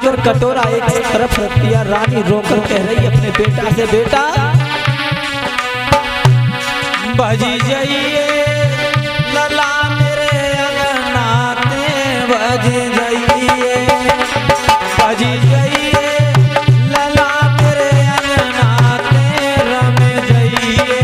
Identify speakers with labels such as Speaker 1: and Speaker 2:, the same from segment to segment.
Speaker 1: करके और कटोरा एक तरफ रख दिया। रानी रोकर कह रही अपने बेटा से, बेटा बजी जाइए लला मेरे अंगनाते, बजी जाइए, बजी जाइए लला मेरे अंगनाते, रम जाइए।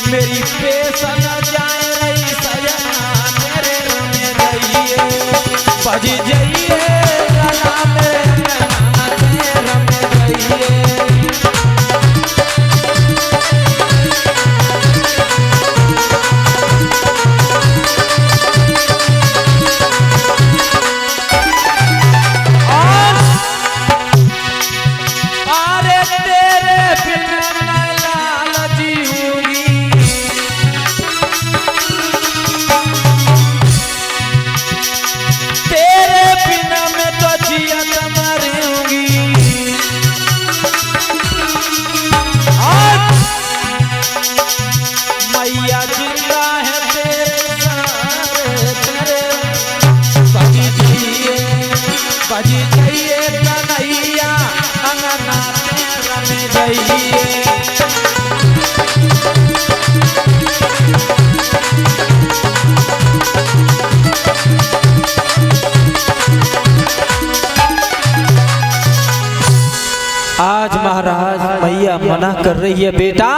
Speaker 1: मेरी पेशन जाए रही सजना तेरे रमे रहिए, बजी जाइए लला मेरे अंगनाते, रमे रहिए। अरे तेरे बिना मैं लाल जीऊंगी, तेरे बिना मैं तो जियत मरूंगी। मैया जिंदा है तेरे सारे, तेरे बजी जाइए, बजी जाइए कन्हैया अंगनाते, रमे जाइए। आज महाराज मैया मना कर रही है, बेटा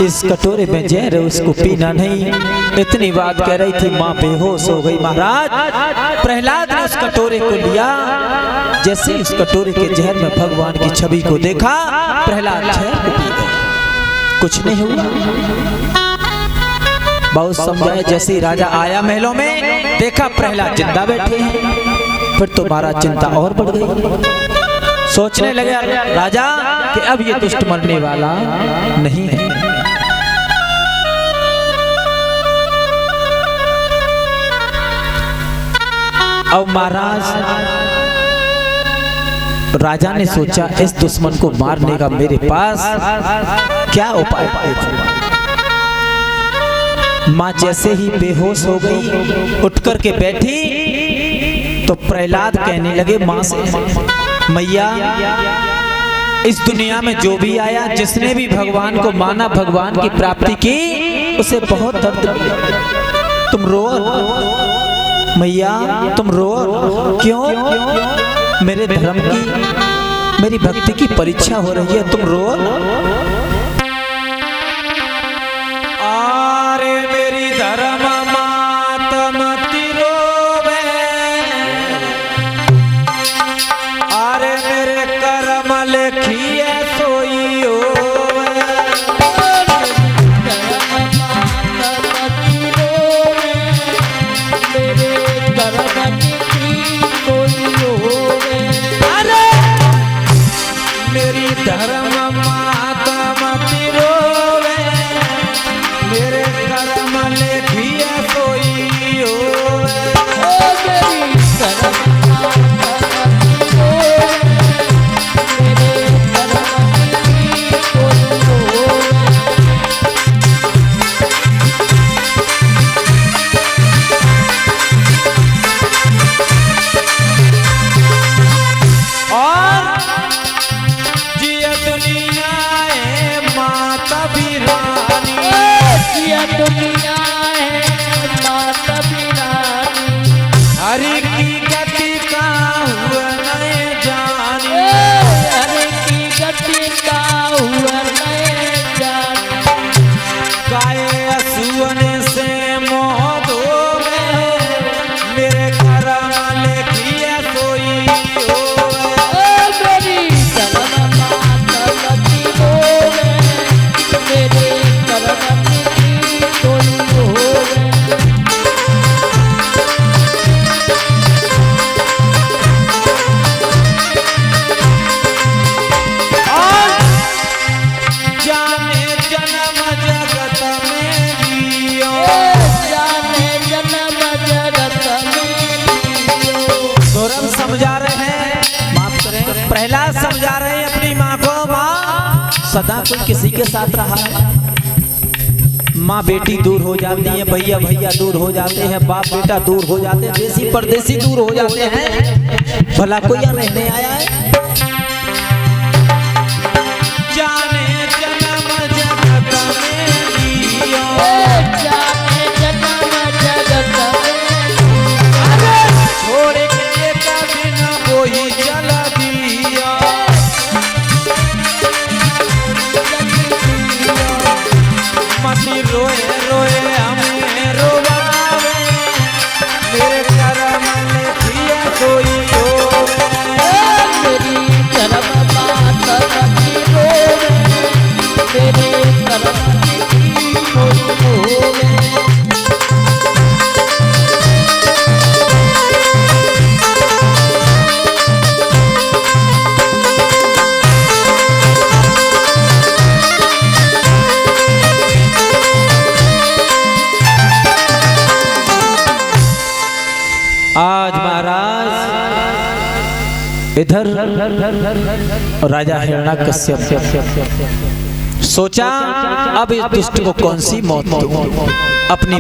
Speaker 1: इस कटोरे में जहर है उसको पीना नहीं। इतनी बात कह रही थी, माँ बेहोश हो गई। महाराज प्रहलाद ने उस कटोरे को लिया, जैसे उस कटोरे के जहर में भगवान की छवि को देखा, प्रहलाद जहर को पी गया, कुछ नहीं हुआ। बहुत समझाया, जैसे राजा आया महलों में, देखा प्रहलाद जिंदा बैठे हैं, फिर तो महाराज चिंता और बढ़ गई। सोचने लगे राजा कि अब ये दुष्ट मरने वाला नहीं है। अब महाराज राजा ने सोचा इस दुश्मन को मारने का मेरे पास क्या उपाय है। माँ जैसे ही बेहोश हो गई, उठ कर के बैठी तो प्रहलाद कहने लगे माँ से, मैया इस दुनिया में जो भी आया, जिसने भी भगवान को माना, भगवान की प्राप्ति की, उसे बहुत दर्द मिला। तुम रो मैया, तुम रो क्यों? मेरे धर्म की, मेरी भक्ति की परीक्षा हो रही है, तुम रो। अरे मेरी धर्म मातम तिरोवे, अरे मेरे कर्म लिखिए सोई होवे। मेरी धर्म सदा कोई किसी के साथ रहा है। माँ बेटी दूर हो जाती है, भैया भैया दूर हो जाते हैं, बाप बेटा दूर हो जाते हैं, देसी परदेसी दूर हो जाते हैं, भला कोई यहाँ रहने आया है? जाने जन्म जगत में जियो,
Speaker 2: जाने जन्म जगत में
Speaker 1: छोड़ के कभी न कोई चला दिया। मती रोए रोए हमें रोवावे, मेरे करम में दिया कोई होवे।
Speaker 2: मेरी करम बात रखी रोवे, मेरे करम की कोई होवे।
Speaker 1: आज महाराज इधर राजा हिरण्यकश्यप सोचा अब इस दुष्ट को कौन सी मौत दूं, अपनी